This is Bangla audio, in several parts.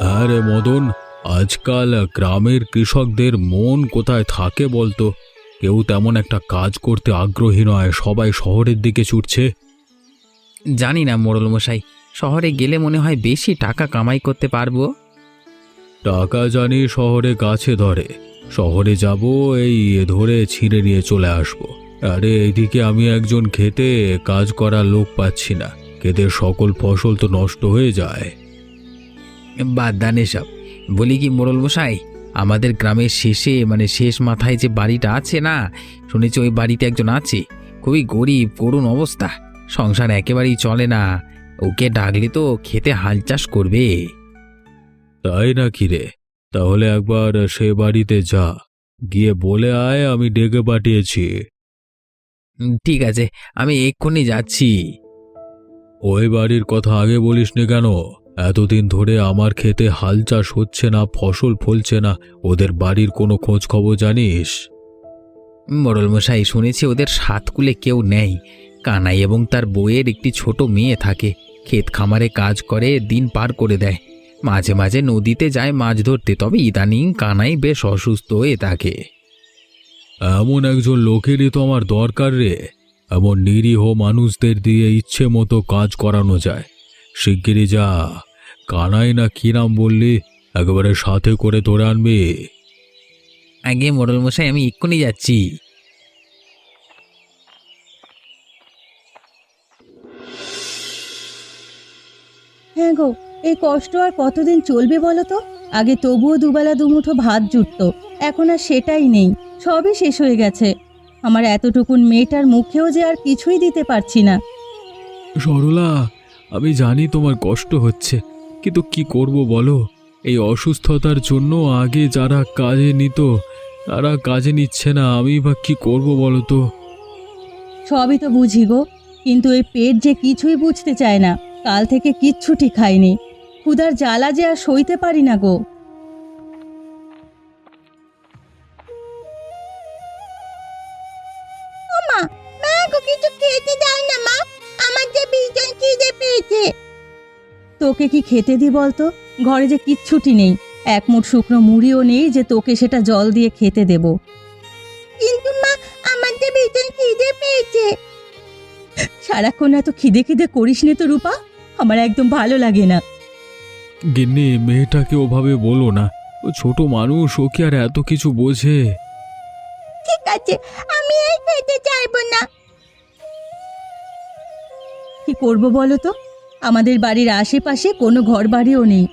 আরে মদন, আজকাল গ্রামের কৃষকদের মন কোথায় থাকে বলতো? কেউ তেমন একটা কাজ করতে আগ্রহী নয়, সবাই শহরের দিকে ছুটছে। জানি না মোড়ল মশাই, শহরে গেলে মনে হয় বেশি টাকা কামাই করতে পারবো। টাকা জানি শহরে গাছে ধরে, শহরে যাব এই ধরে ছিঁড়ে নিয়ে চলে আসবো। আরে এইদিকে আমি একজন খেতে কাজ করার লোক পাচ্ছি না, ক্ষেতের সকল ফসল তো নষ্ট হয়ে যায়। বাদ দান এসব। বলি কি মোড়ল মশাই, আমাদের গ্রামের শেষে মানে শেষ মাথায় যে বাড়িটা আছে না, শুনেছি ওই বাড়িতে একজন আছে, খুবই গরিব, করুণ অবস্থা, সংসার একেবারেই চলে না। ওকে ডাকলে তো খেতে হাল চাষ করবে। তাই নাকি রে? তাহলে একবার সে বাড়িতে যা, গিয়ে বলে আয় আমি ডেকে পাঠিয়েছি। ঠিক আছে, আমি এক্ষুনি যাচ্ছি। ওই বাড়ির কথা আগে বলিসনি কেন? এতদিন ধরে আমার খেতে হাল চাষ হচ্ছে না, ফসল ফলছে না, ওদের বাড়ির কোনো খোঁজ খবর জানিস? মোড়ল মশাই, শুনেছি ওদের সাতকুলে কেউ নেই। কানাই এবং তার বউয়ের একটি ছোট মেয়ে থাকে, ক্ষেত খামারে কাজ করে দিন পার করে দেয়। মাঝে মাঝে নদীতে যায় মাছ ধরতে, তবে ইদানিং কানাই বেশ অসুস্থ হয়ে থাকে। এমন একজন লোকেরই তো আমার দরকার রে। এমন নিরীহ মানুষদের দিয়ে ইচ্ছে মতো কাজ করানো যায়। শিগগিরই যা, কানাই না কি নাম বললি, একেবারে সাথে করে ধরে আনবি। আগে মোড়ল মশাই, আমি এক্ষুনি যাচ্ছি। হ্যাঁ গো, এই কষ্ট আর কতদিন চলবে বলো তো? আগে তবুও দুবেলা দুমুঠো ভাত জুটতো, এখন আর সেটাই নেই, সবই শেষ হয়ে গেছে। আমার এতটুকুন মেয়েটার মুখেও যে আর কিছুই দিতে পারছি না। সরলা, আমি জানি তোমার কষ্ট হচ্ছে, কিন্তু কি করব বলো? এই অসুস্থতার জন্য আগে যারা কাজে নিত তারা কাজে নিচ্ছে না, আমি বা কি করব বলো তো? সবই তো বুঝি গো, কিন্তু এই পেট যে কিছুই বুঝতে চায় না। কাল থেকে কিচ্ছুটি খাইনি, ক্ষুধার জ্বালা যে আর সইতে পারি না গো। মা, মা গো, কিছু খেতে দাও না মা, আমার যে ভীষণ খিদে পেয়েছে। তোকে কি খেতে দি বলতো? ঘরে যে কিচ্ছুটি নেই, এক মুঠ শুকনো মুড়িও নেই যে তোকে সেটা জল দিয়ে খেতে দেব। কিন্তু মা, আমার যে ভীষণ খিদে পেয়েছে। সারাক্ষণ এত খিদে খিদে করিস নে তো রূপা, আমার একদম ভালো লাগে না। গিন্নি, মেয়েটাকে ওভাবে বলো না, ও ছোট মানুষ, ও কি আর এত কিছু বোঝে? ঠিক আছে, আমি এই খেতে চাইবো না। কি করব বলো তো? আমাদের বাড়ির আশেপাশে কোনো ঘর বাড়িও নেই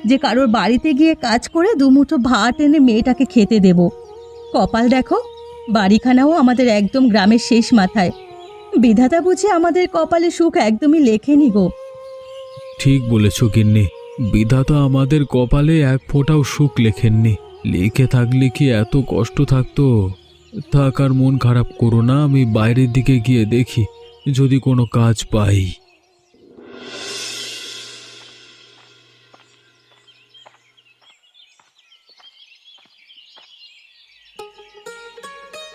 যে কারোর বাড়িতে গিয়ে কাজ করে দুমুঠো ভাত এনে মেয়েটাকে খেতে দেব। কপাল দেখো, বাড়িখানাও আমাদের একদম গ্রামের শেষ মাথায়। বিধাতা বুঝে আমাদের কপালে সুখ একদমই লেখেনি গো। ঠিক বলেছ গিন্নি, বিধাতা আমাদের কপালে এক ফোঁটাও সুখ লেখেননি। লিখে থাকলে কি এত কষ্ট থাকতো? থাক, আর মন খারাপ করো না, আমি বাইরের দিকে গিয়ে দেখি যদি কোনো কাজ পাই।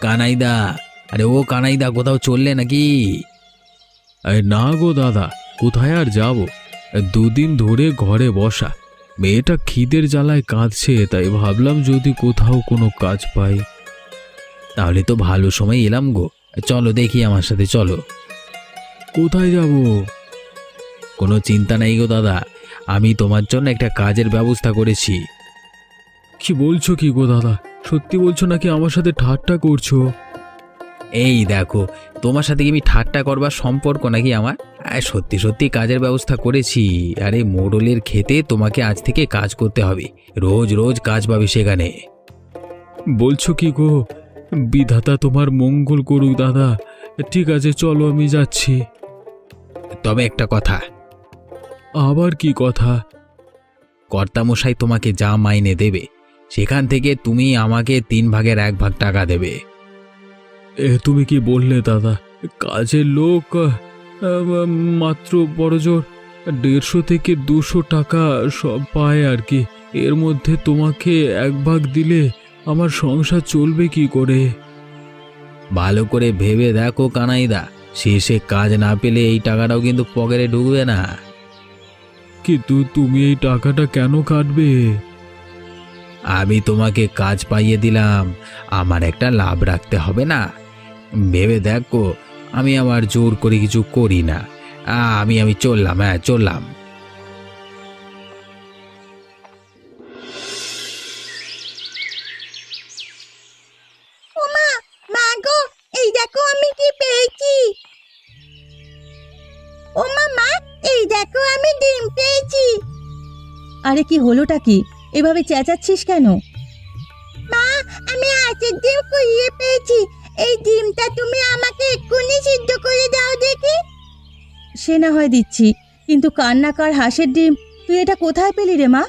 কানাইদা, আরে ও কানাইদা, কোথাও চললে নাকি? না গো দাদা, কোথায় আর যাব? দুদিন ধরে ঘরে বসা, মেয়েটা খিদের জ্বালায় কাঁদছে, তাই ভাবলাম যদি কোথাও কোনো কাজ পাই। তাহলে তো ভালো সময় এলাম গো, চলো দেখি, আমার সাথে চলো। কোথায় যাব? কোনো চিন্তা নাই গো দাদা, আমি তোমার জন্য একটা কাজের ব্যবস্থা করেছি। কি বলছো কি গো দাদা? সত্যি বলছো নাকি আমার সাথে ঠাট্টা করছো? এই দেখো, তোমার সাথে কি আমি ঠাট্টা করবার সম্পর্ক নাকি আমার? সত্যি সত্যি কাজের ব্যবস্থা করেছি। আরে মোড়লের খেতে তোমাকে আজ থেকে কাজ করতে হবে, রোজ রোজ কাজ পাবে সেখানে। বলছো কি গো? বিধাতা তোমার মঙ্গল করুক দাদা। ঠিক আছে, চলো আমি যাচ্ছি। তবে একটা কথা। আবার কি কথা? কর্তামশাই তোমাকে যা মাইনে দেবে সেখান থেকে তুমি আমাকে 3 ভাগের 1 ভাগ টাকা দেবে। তুমি কি বললে দাদা? কাজের লোক মাত্র বড়জোর 150 থেকে 200 টাকা সব পায় আর কি। এর মধ্যে তোমাকে 1 ভাগ দিলে আমার সংসার চলবে কি করে? ভালো করে ভেবে দেখো কানাইদা, শেষে কাজ না পেলে এই টাকাটাও কিন্তু পকেটে ঢুকবে না। কিন্তু তুমি এই টাকাটা কেন কাটবে? আমি তোমাকে কাজ পাইয়ে দিলাম, আমার একটা লাভ রাখতে হবে না? ভেবে দেখো, আমি আবার জোর করে কিছু করি না। আমি চললাম, চললাম। ওমা, মা গো, এই দেখো আমি কি পেয়েছি। ওমা মা, এই দেখো আমি ডিম পেয়েছি। আরে কি হলোটা কি? এভাবে চেঁচাচ্ছিস কেন? মা, আমি হাঁসের ডিম কুড়িয়ে পেয়েছি। এই ডিমটা তুমি আমাকে এক্ষুনি সিদ্ধ করে দাও দেখি। সে না হয় দিচ্ছি, কিন্তু কান্নাকার হাঁসের ডিম তুই এটা কোথায় পেলি রে মা?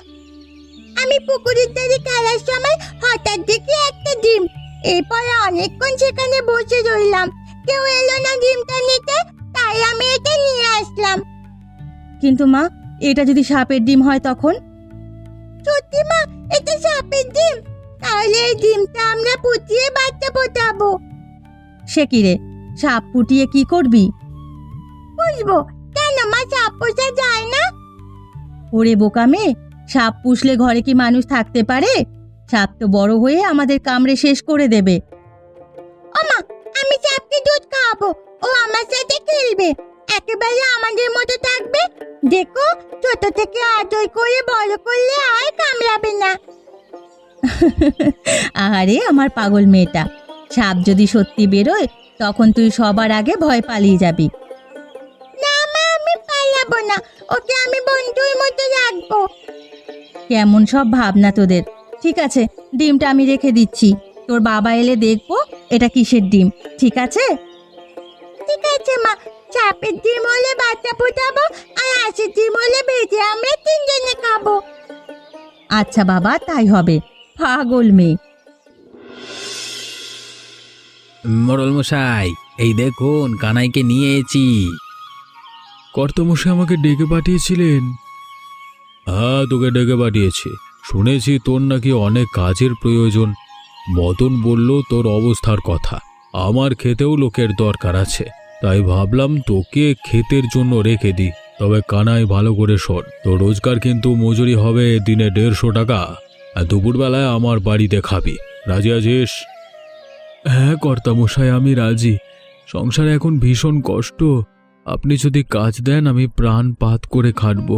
আমি পুকুরের ধারে খেলার সময় হঠাৎ দেখি একটা ডিম। এরপরে অনেকক্ষণ সেখানে বসে রইলাম, কেউ এলো না ডিমটা নিতে, তাই আমি এটা নিয়ে আসলাম। কিন্তু মা, এটা যদি সাপের ডিম হয় তখন? সত্যি মা, এটা সাপের ডিম? তাহলে এই ডিমটা আমরা ফুটিয়ে বাচ্চা ফোটাবো। সে কি রে, সাপ ফুটিয়ে কি করবি? বুঝবো কেন মা, সাপ পোষা যায় না? ওরে বোকা মেয়ে, সাপ পুষলে ঘরে কি মানুষ থাকতে পারে? সাপ তো বড় হয়ে আমাদের কামড়ে শেষ করে দেবে। ওমা, আমি সাপকে দুধ খাওয়াবো, ও আমার সাথে খেলবে, একেবারে আমাদের মতো থাকবে। দেখো, ছোট থেকে আদর করে বড় করলে আর কামড়াবে না। আরে আমার পাগল মেয়েটা, সাপ যদি সত্যি বেরোয় তখন তুই সবার আগে ভয় পালিয়ে যাবি। না মা, আমি পালাবো না, ওকে আমি বন্ধুর মতো রাখবো। কেমন সব ভাবনা তোদের। ঠিক আছে, ডিমটা আমি রেখে দিচ্ছি, তোর বাবা এলে দেখবো এটা কিসের ডিম। ঠিক আছে? ঠিক আছে মা, সাপের ডিম হলে বাচ্চা ফোটাবো, আর হাঁসের ডিম হলে ভেজে আমরা তিনজনে খাবো। আচ্ছা বাবা, তাই হবে। পাগল মেয়ে। মোড়ল মশাই, এই দেখুন কানাইকে নিয়ে এসেছি। কর্তামশাই আমাকে ডেকে পাঠিয়েছিলেন? হ্যাঁ, তোকে ডেকে পাঠিয়েছি। শুনেছি তোর নাকি অনেক কাজের প্রয়োজন। মদন বলল তোর অবস্থার কথা। আমার খেতেও লোকের দরকার আছে, তাই ভাবলাম তোকে ক্ষেতের জন্য রেখে দিই। তবে কানাই, ভালো করে শোন, তোর রোজগার কিন্তু মজুরি হবে দিনে 150 টাকা, আর দুপুরবেলায় আমার বাড়িতে খাবি। রাজি আছিস? হ্যাঁ কর্তামশাই, আমি রাজি। সংসারে এখন ভীষণ কষ্ট। আপনি যদি কাজ দেন আমি প্রাণপাত করে খাটব।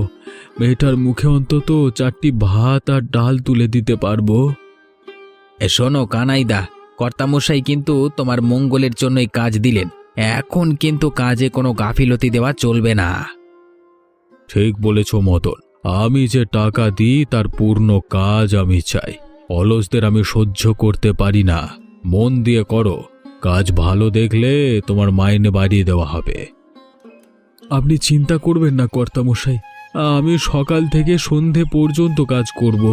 মেয়েটার মুখে অন্তত 4টি ভাত আর ডাল তুলে দিতে পারবো। শোনো কানাইদা, কর্তামশাই কিন্তু তোমার মঙ্গলের জন্যই কাজ দিলেন, এখন কিন্তু কাজে কোনো গাফিলতি দেওয়া চলবে না। ঠিক বলেছ মদন, আমি যে টাকা দিই তার পূর্ণ কাজ আমি চাই। অলসদের আমি সহ্য করতে পারি না। মন দিয়ে করো, কাজ ভালো দেখলে তোমার মাইনে বাড়িয়ে দেওয়া হবে। আপনি চিন্তা করবেন না কর্তামশাই, আমি সকাল থেকে সন্ধে পর্যন্ত কাজ করব।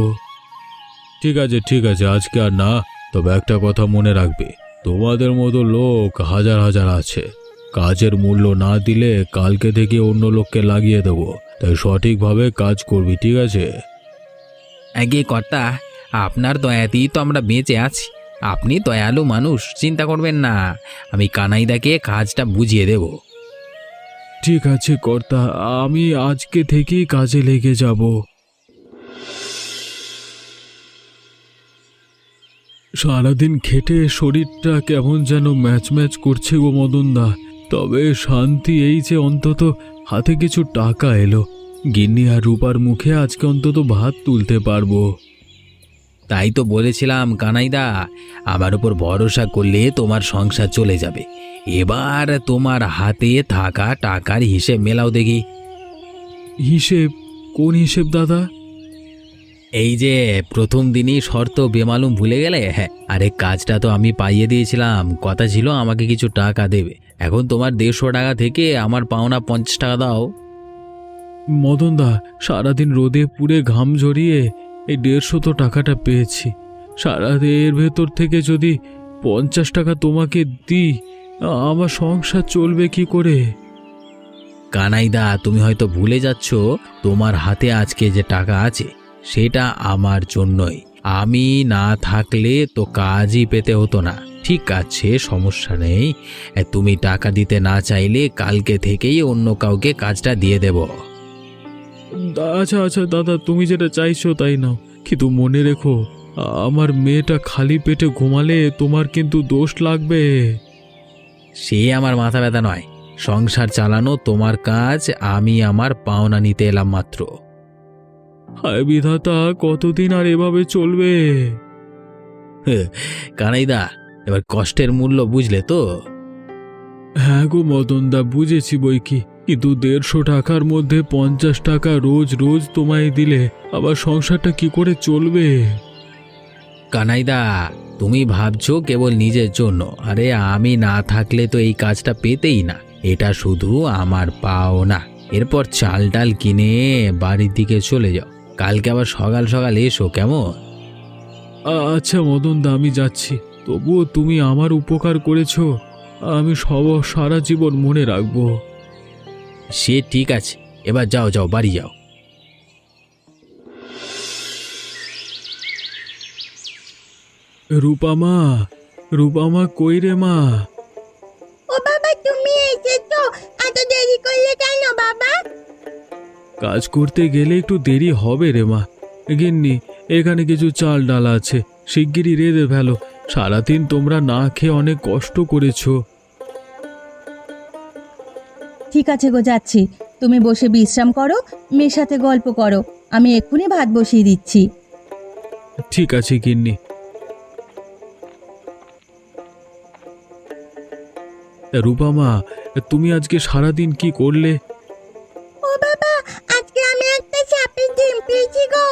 ঠিক আছে ঠিক আছে, আজকে আর না। তবে একটা কথা মনে রাখবে, তোমাদের মতো লোক হাজার হাজার আছে। কাজের মূল্য না দিলে কালকে থেকে অন্য লোককে লাগিয়ে দেবো। তাই সঠিকভাবে কাজ করবি, ঠিক আছে? আগে কর্তা, আপনার দয়াতেই তো আমরা বেঁচে আছি। আপনি দয়ালু মানুষ, চিন্তা করবেন না, আমি কানাইদাকে কাজটা বুঝিয়ে দেব। ঠিক আছে কর্তা, আমি আজকে থেকেই কাজে লেগে যাব। সারাদিন খেটে শরীরটা কেমন যেন ম্যাচ ম্যাচ করছে গো মদনদা। তবে শান্তি এই যে অন্তত হাতে কিছু টাকা এলো। গিন্নি আর রূপার মুখে আজকে অন্তত ভাত তুলতে পারবো। তাই তো বলেছিলাম কানাইদা, আমার উপর ভরসা করলে তোমার সংসার চলে যাবে। এবার তোমার হাতে থাকা টাকার হিসেব মেলাও দেখি। হিসেব? কোন হিসেব দাদা? এই যে প্রথম দিনই শর্ত বেমালুম ভুলে গেলে? হ্যাঁ, আরে কাজটা তো আমি পাইয়ে দিয়েছিলাম, কথা ছিল আমাকে কিছু টাকা দেবে। এখন তোমার 150 টাকা থেকে আমার পাওনা 50 টাকা দাও। মদনদা, সারাদিন রোদে পুড়ে ঘাম ঝরিয়ে এই 150 তো টাকাটা পেয়েছি। এর ভেতর থেকে যদি 50 টাকা তোমাকে দিই, আমার সংসার চলবে কি করে? কানাইদা, তুমি হয়তো ভুলে যাচ্ছ, তোমার হাতে আজকে যে টাকা আছে সেটা আমার জন্যই। আমি না থাকলে তো কাজই পেতে হতো না। ঠিক আছে, সমস্যা নেই। তুমি টাকা দিতে না চাইলে কালকে থেকেই অন্য কাউকে কাজটা দিয়ে দেব। আচ্ছা আচ্ছা দাদা, তুমি যেটা চাইছো তাই নাও, কিন্তু মনে রেখো আমার মেয়েটা খালি পেটে ঘুমালে তোমার কিন্তু দোষ লাগবে। সে আমার মাথা ব্যথা নয়, সংসার চালানো তোমার কাজ, আমি আমার পাওনা নিতে এলাম মাত্র। হায় বিধাতা, কতদিন আর এভাবে চলবে? কানাইদা, এবার কষ্টের মূল্য বুঝলে তো? হ্যাঁ গো মদনদা, বুঝেছি বই কি, কিন্তু 150 টাকার মধ্যে 50 টাকা রোজ রোজ তোমায় দিলে আবার সংসারটা কি করে চলবে? কানাইদা, তুমি ভাবছো কেবল নিজের জন্য, আরে আমি না থাকলে তো এই কাজটা পেতেই না। এটা শুধু আমার পাওনা। এরপর চাল ডাল কিনে বাড়ির দিকে চলে যাও, কালকে আবার সকাল সকাল এসো, কেমন? আচ্ছা মদনদা, আমি যাচ্ছি, তবুও তুমি আমার উপকার করেছো, আমি সারা জীবন মনে রাখবো। সে ঠিক আছে, এবার যাও যাও, বাড়ি যাও। রূপামা, রূপামা কই রে মা? ও বাবা, তুমি এসেছো? এত দেরি করলে কেন বাবা? কাজ করতে গেলে একটু দেরি হবে রে মা। গিন্নি, এখানে কিছু চাল ডাল আছে, শিগগিরই রেঁধে ফেলো। সারাদিন তোমরা না খেয়ে অনেক কষ্ট করেছো। ঠিক আছে গো, যাচ্ছি। তুমি বসে বিশ্রাম করো, মেয়ের সাথে গল্প করো, আমি এক্ষুনি ভাত বসিয়ে দিচ্ছি। ঠিক আছে গিন্নি। রূপামা, তুমি আজকে সারাদিন কি করলে? ও বাবা, আজকে আমি একটা সাপের ডিম পেয়েছি গো।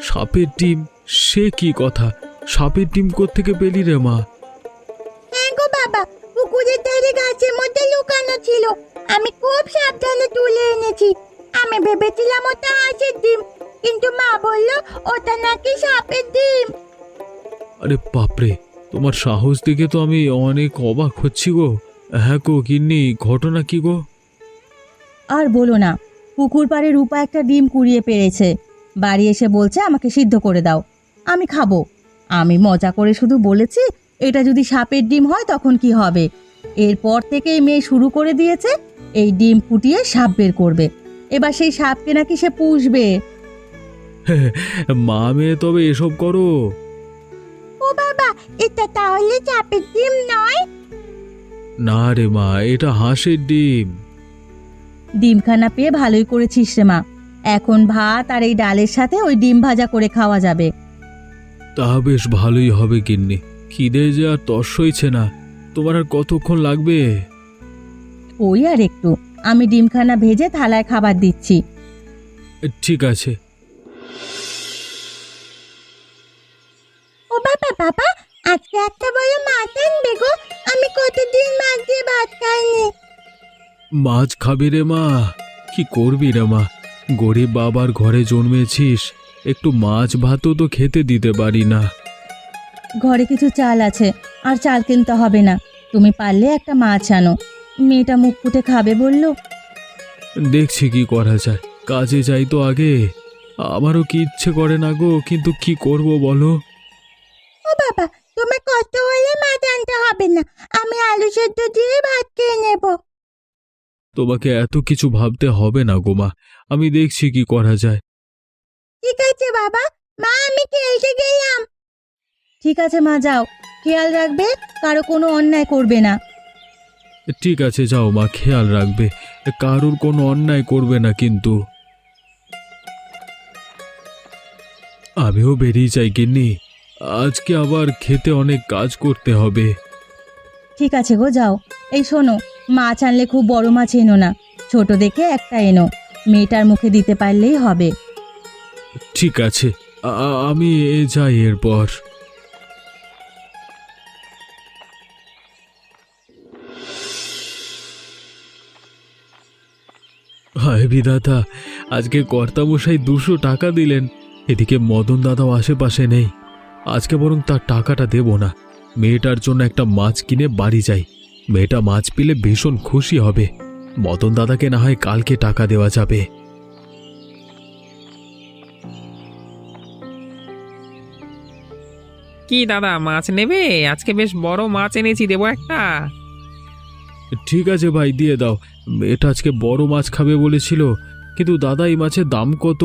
সাপের ডিম? সে কি কথা, সাপের ডিম কোত্থেকে পেলি রে মা? হ্যাঁ গো বাবা, পুকুরের ধারে গাছের মধ্যে লুকানো ছিল, আমি খুব সাবধানে তুলে এনেছি। আমি ভেবেছিলাম ওটা হাঁসের ডিম, কিন্তু মা বললো ওটা নাকি সাপের ডিম। আরে বাপরে, তোমার সাহস দেখে তো আমি অনেক অবাক হচ্ছি গো। হ্যাঁ গো গিন্নি, ঘটনা কি গো? আর বলো না, পুকুর পাড়ে রূপা একটা ডিম কুড়িয়ে পেরেছে, বাড়ি এসে বলছে আমাকে সিদ্ধ করে দাও, আমি খাবো। আমি মজা করে শুধু বলেছি এটা যদি সাপের ডিম হয় তখন কি হবে। এরপর থেকেই মেয়ে শুরু করে দিয়েছে এই ডিম ফুটিয়ে সাপ বের করবে, এবার সেই সাপকে নাকি সে পুষবে। মা মেয়ে তবে এসব করো? ও বাবা, এটা তাহলে সাপের ডিম নয়? না রে মা, এটা হাঁসের ডিম। ডিমখানা পেয়ে ভালোই করেছিস রে মা, এখন ভাত আর এই ডালের সাথে ওই ডিম ভাজা করে খাওয়া যাবে। তা বেশ ভালোই হবে গিন্নি, খিদে যে আর তর সইছে না। তোমার আর কতক্ষণ লাগবে? ওই আর একটু, আমি ডিমখানা ভেজে থালায় খাবার দিচ্ছি। ঠিক আছে। ও বাবা বাবা, আজকে একটা বড় মাছ আনবে গো, আমি কতদিন মাছ দিয়ে ভাত খাইনি। মাছ খাবি রে মা? কি করবি রে মা, গরিব বাবার ঘরে জন্মেছিস, একটু মাছ ভাতও তো খেতে দিতে পারি না। ঘরে কিছু চাল আছে, আর চাল কিনতে হবে না, তুমি পারলে একটা মাছ আনো, মেয়েটা মুখ ফুটে খাবে বললো। দেখছি কি করা যায়, কাজে যাই তো আগে। আমারও কি ইচ্ছে করে না গো, কিন্তু কি করব বলো? ও বাবা, তোমার কষ্ট হলে মাছ আনতে হবে না, আমি আলু সেদ্ধ দিয়ে ভাত খেয়ে নেব। তোমাকে এত কিছু ভাবতে হবে না গো মা, আমি দেখছি কি করা যায়। ঠিক আছে বাবা, মা আমি খেলতে গেলাম। ঠিক আছে মা, যাও, খেয়াল রাখবে কারো কোনো অন্যায় করবে না। ঠিক আছে যাও মা, খেয়াল রাখবে, কারোর কোনো অন্যায় করবে না কিন্তু। আমিও বেরিয়ে যাই গিন্নি, আজকে আবার খেতে অনেক কাজ করতে হবে। ঠিক আছে গো, যাও। এই শোনো, মাছ আনলে খুব বড় মাছ এনো না, ছোট দেখে একটা এনো, মেয়েটার মুখে দিতে পারলেই হবে। ঠিক আছে, আমি যাই এরপর। হায় বিধাতা, আজকে কর্তামশাই 200 টাকা দিলেন, এদিকে মদন দাদাও আশেপাশে নেই। আজকে বরং তার টাকাটা দেব না, মেয়েটার জন্য একটা মাছ কিনে বাড়ি যাই। মেয়েটা মাছ পেলে ভীষণ খুশি হবে। মদন দাদাকে না হয় কালকে টাকা দেওয়া যাবে। কি দাদা, মাছ নেবে? আজকে বেশ বড় মাছ এনেছি, দেবো একটা? ঠিক আছে ভাই, দিয়ে দাও। মেয়েটা আজকে বড় মাছ খাবে বলেছিল, কিন্তু দাদা এই মাছের দাম কত?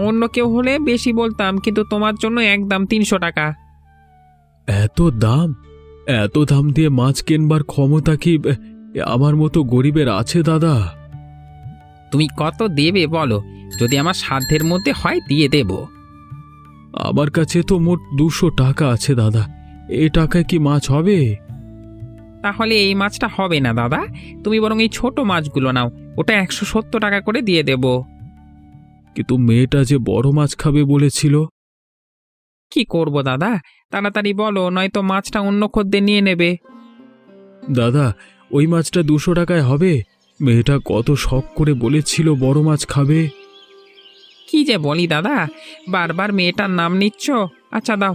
অন্য কেউ হলে বেশি বলতাম, কিন্তু তোমার জন্য একদম 300 টাকা। এত দাম? এত দাম দিয়ে মাছ কেনবার ক্ষমতা কি আমার মতো গরিবের আছে দাদা? তুমি কত দেবে বলো, যদি আমার সাধ্যের মধ্যে হয় দিয়ে দেব। আমার কাছে তো মোট 200 টাকা আছে দাদা, এ টাকায় কি মাছ হবে? তাহলে এই মাছটা হবে না দাদা, তুমি বরং এই ছোট মাছগুলো নাও, ওটা 170 টাকা করে দিয়ে দেব। কিন্তু মেয়েটা যে বড় মাছ খাবে বলেছিল। কি করব দাদা, তাড়াতাড়ি বলো, নয়তো মাছটা অন্য খদ্দের নিয়ে নেবে। দাদা ওই মাছটা 200 টাকায় হবে? মেয়েটা কত শখ করে বলেছিল বড় মাছ খাবে। কি যে বলি দাদা, বারবার মেয়েটার নাম নিচ্ছ। আচ্ছা দাও,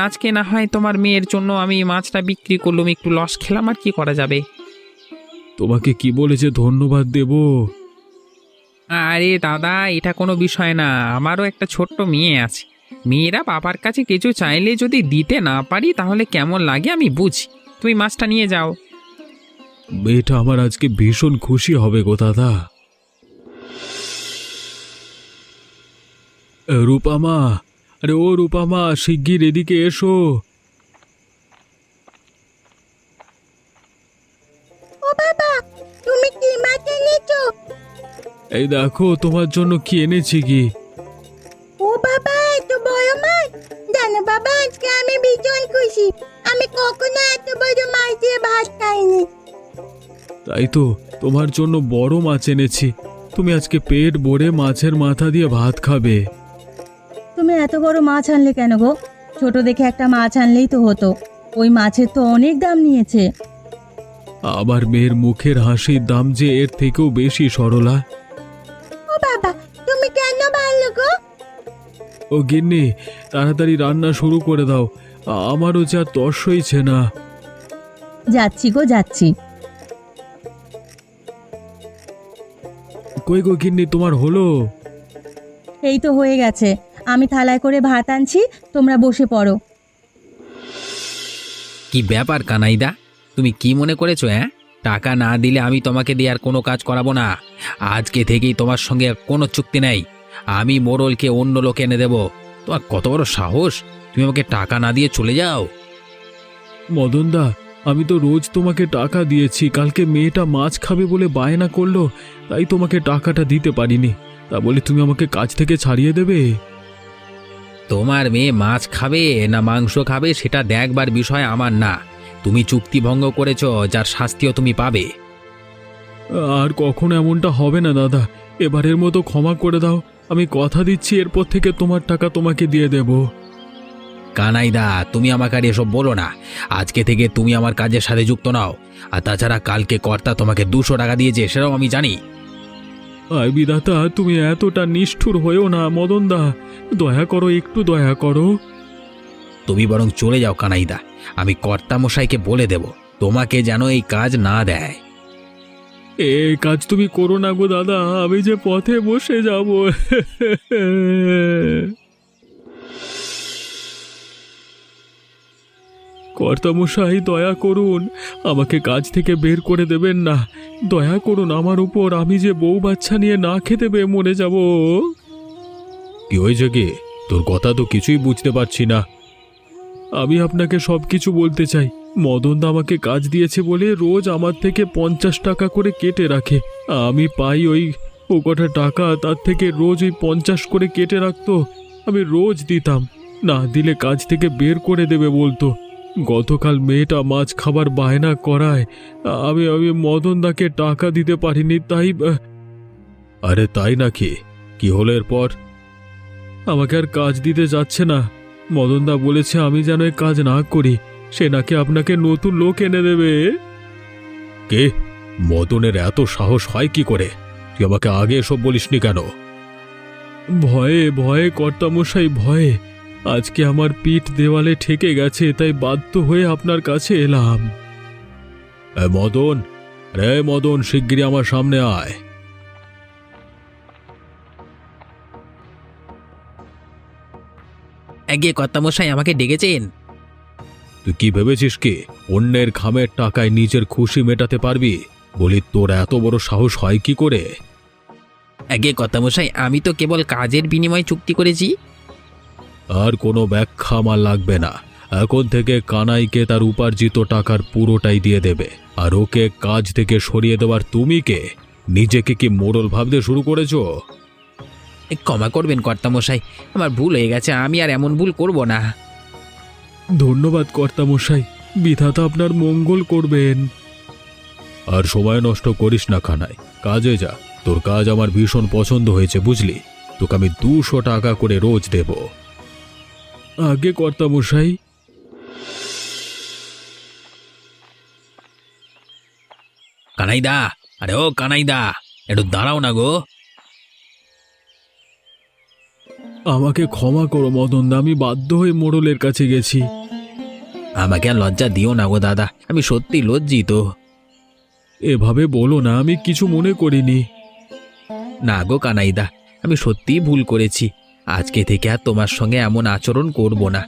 আজকে না হয় তোমার মেয়ের জন্য আমি মাছটা বিক্রি করলাম, একটু লস খেলাম, আর কি করা যাবে। তোমাকে কি বলে যে ধন্যবাদ দেব? আরে দাদা, এটা কোনো বিষয় না, আমারও একটা ছোট্ট মেয়ে আছে। মেয়েরা বাবার কাছে কিছু চাইলে যদি দিতে না পারি তাহলে কেমন লাগে আমি বুঝি। তুমি মাছটা নিয়ে যাও। মেয়েটা আমার আজকে ভীষণ খুশি হবে গো দাদা। রূপামা, আরে ও রূপামা, শিগগির এদিকে এসো। ও বাবা, তুমি কি মাছ এনেছো? এই দেখো তোমার জন্য কি এনেছি কি। ও বাবা, এত বড় মাছ! জানো বাবা, আজকে আমি ভীষণ খুশি। আমি কখনো এত বড় মাছ দিয়ে ভাত খাইনি। তাই তো, তোমার জন্য বড় মাছ এনেছি। তুমি আজকে পেট ভরে মাছের মাথা দিয়ে ভাত খাবে। তুমি এত বড় মাছ আনলে কেন গো? ছোট দেখে একটা মাছ আনলেই তো হতো। ওই মাছের তো অনেক দাম নিয়েছে। আমার মেয়ের মুখের হাসির দাম যে এর থেকেও বেশি সরলা। ও বাবা, তুমি কেন ভালো গো? ও গিন্নি, তাড়াতাড়ি রান্না শুরু করে দাও, আমারও যা তর সইছে না। যাচ্ছি গো, যাচ্ছি। কই গো গিন্নি, তোমার হলো? এই তো হয়ে গেছে। আমি থালায় করে ভাত আনছি, তোমরা বসে পড়ো। কি ব্যাপার কানাইদা, তুমি কি মনে করেছো? টাকা না দিলে আমি তোমাকে দিয়ে আর কোনো কাজ করাবো না। আজকে থেকেই তোমার সঙ্গে কোনো চুক্তি নেই। আমি মোড়লকে অন্য লোক এনে দেব। তোমার কত বড় সাহস, তুমি আমাকে টাকা না দিয়ে চলে যাও? মদনদা, আমি তো রোজ তোমাকে টাকা দিয়েছি। কালকে মেয়েটা মাছ খাবে বলে বায়না করলো, তাই তোমাকে টাকাটা দিতে পারিনি। তা বলে তুমি আমাকে কাজ থেকে ছাড়িয়ে দেবে? তোমার মেয়ে মাছ খাবে না মাংস খাবে সেটা দেখবার বিষয় আমার না। তুমি চুক্তি ভঙ্গ করেছো, যার শাস্তিও তুমি পাবে। আর কখনো এমনটা হবে না দাদা, এবারের মতো ক্ষমা করে দাও। আমি কথা দিচ্ছি এরপর থেকে তোমার টাকা তোমাকে দিয়ে দেব। কানাইদা, তুমি আমাকে আর এসব বলো না। আজকে থেকে তুমি আমার কাজের সাথে যুক্ত নাও। আর তাছাড়া কালকে কর্তা তোমাকে 200 টাকা দিয়েছে, সেটাও আমি জানি। আয় বিধাতা, তুমি এতটা নিষ্ঠুর হয়েও না মদনদা, দয়া করো, একটু দয়া করো। তুমি বরং চলে যাও কানাইদা, আমি কর্তা মশাইকে বলে দেব তোমাকে যেন এই কাজ না দেয়। এই কাজ তুমি করো না গো দাদা, আমি যে পথে বসে যাব। কর্তামশাই, দয়া করুন, আমাকে কাজ থেকে বের করে দেবেন না। দয়া করুন আমার উপর, আমি যে বউ বাচ্চা নিয়ে না খেতে পেয়ে মরে যাব। কি হয়েছে কি? তোর কথা তো কিছুই বুঝতে পারছি না। আমি আপনাকে সব কিছু বলতে চাই। মদনদা আমাকে কাজ দিয়েছে বলে রোজ আমার থেকে 50 টাকা করে কেটে রাখে। আমি পাই ওই কটা টাকা, তার থেকে রোজ ওই 50 করে কেটে রাখতো। আমি রোজ দিতাম, না দিলে কাজ থেকে বের করে দেবে বলতো। গতকাল মেয়েটা মাছ খাবার বায়না করায় আমি আমি মদনদাকে টাকা দিতে পারিনি, তাই। আরে তাই নাকি? কি হলো এরপর? আমাকে আর কাজ দিতে যাচ্ছে না। মদনদা বলেছে আমি যেন এই কাজ না করি, সে নাকি আপনাকে নতুন লোক এনে দেবে। কে? মদনের এত সাহস হয় কি করে? তুই আমাকে আগে এসব বলিসনি কেন? ভয়ে ভয়ে কর্তামশাই, ভয়ে। আজকে আমার পিঠ দেওয়ালে ঠেকে গেছে, তাই বাধ্য হয়ে আপনার কাছে এলাম। মদন, রে মদন, শিগগিরই আমার সামনে আয়। গিয়ে কর্তা মশাই আমাকে ডেকেছেন? তুই কি ভেবেছিস কি অন্যের ঘামের টাকায় নিজের খুশি মেটাতে পারবি? বলি, তোর এত বড় সাহস হয় কি করে? আগে কর্তামশাই, আমি তো কেবল কাজের বিনিময়ে চুক্তি করেছি। আর কোনো ব্যাখ্যা আমার লাগবে না। এখন থেকে কানাইকে তার উপার্জিত টাকার পুরোটাই দিয়ে দেবে। আর ওকে কাজ থেকে সরিয়ে দেওয়ার তুমি কে? নিজেকে কি মোড়ল ভাবতে শুরু করেছো? ক্ষমা করবেন কর্তামশাই, আমার ভুল হয়ে গেছে, আমি আর এমন ভুল করব না। ধন্যবাদ কর্তামশাই, বিধাতা আপনার মঙ্গল করবেন। আর সময় নষ্ট করিস না কানাই, কাজে যা। তোর কাজ আমার ভীষণ পছন্দ হয়েছে বুঝলি। তোকে আমি 200 টাকা করে রোজ দেব। আগে কর্তামশাই। কানাইদা, আরে ও কানাইদা, একটু দাঁড়াও না গো। আমাকে ক্ষমা করো মদনদা, আমি বাধ্য হয়ে মোড়লের কাছে গেছি। আমাকে আর লজ্জা দিও না গো দাদা, আমি সত্যি লজ্জিত। এভাবে বলো না, আমি কিছু মনে করিনি। না গো কানাইদা, আমি সত্যিই ভুল করেছি। আজকে থেকে আর তোমার সঙ্গে এমন আচরণ করব না।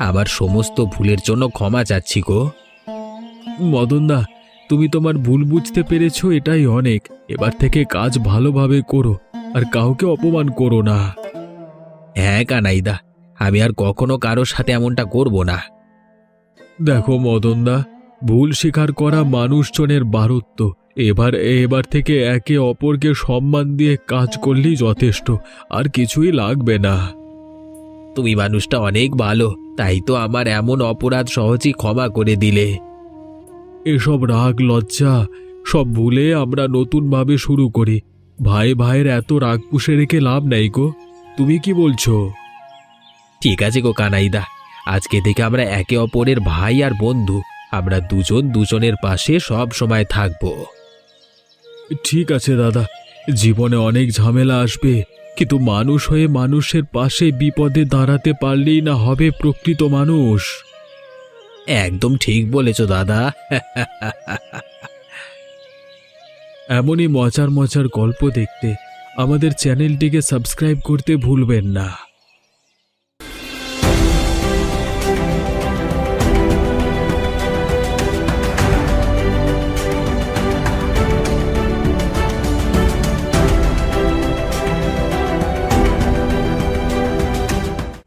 আমার সমস্ত ভুলের জন্য ক্ষমা চাচ্ছি গো। মদনদা, তুমি তোমার ভুল বুঝতে পেরেছো, এটাই অনেক। এবার থেকে কাজ ভালোভাবে করো, আর কাউকে অপমান করো না। হ্যাঁ কানাইদা, আমি আর কখনো কারোর সাথে এমনটা করব না। দেখো মদনদা, ভুল স্বীকার করা মানুষজনের বারত্ব। এবার থেকে একে অপরকে সম্মান দিয়ে কাজ করলেই যথেষ্ট, আর কিছুই লাগবে না। তুমি মানুষটা অনেক ভালো, তাই তো আমার এমন অপরাধ সহজেই ক্ষমা করে দিলে। এসব রাগ লজ্জা সব ভুলে আমরা নতুনভাবে শুরু করি। ভাই ভাইয়ের এত রাগ পুষে রেখে লাভ নাই গো। তুমি কি বলছো? ঠিক আছে গো কানাইদা, আজকে থেকে আমরা একে অপরের ভাই আর বন্ধু। আমরা দুজন দুজনের পাশে সব সময় থাকবো। ঠিক আছে দাদা, জীবনে অনেক ঝামেলা আসবে, কিন্তু মানুষ হয়ে মানুষের পাশে বিপদে দাঁড়াতে পারলেই না হবে প্রকৃত মানুষ। একদম ঠিক বলেছো দাদা। এমনই মজার মজার গল্প দেখতে আমাদের চ্যানেলটিকে সাবস্ক্রাইব করতে ভুলবেন না।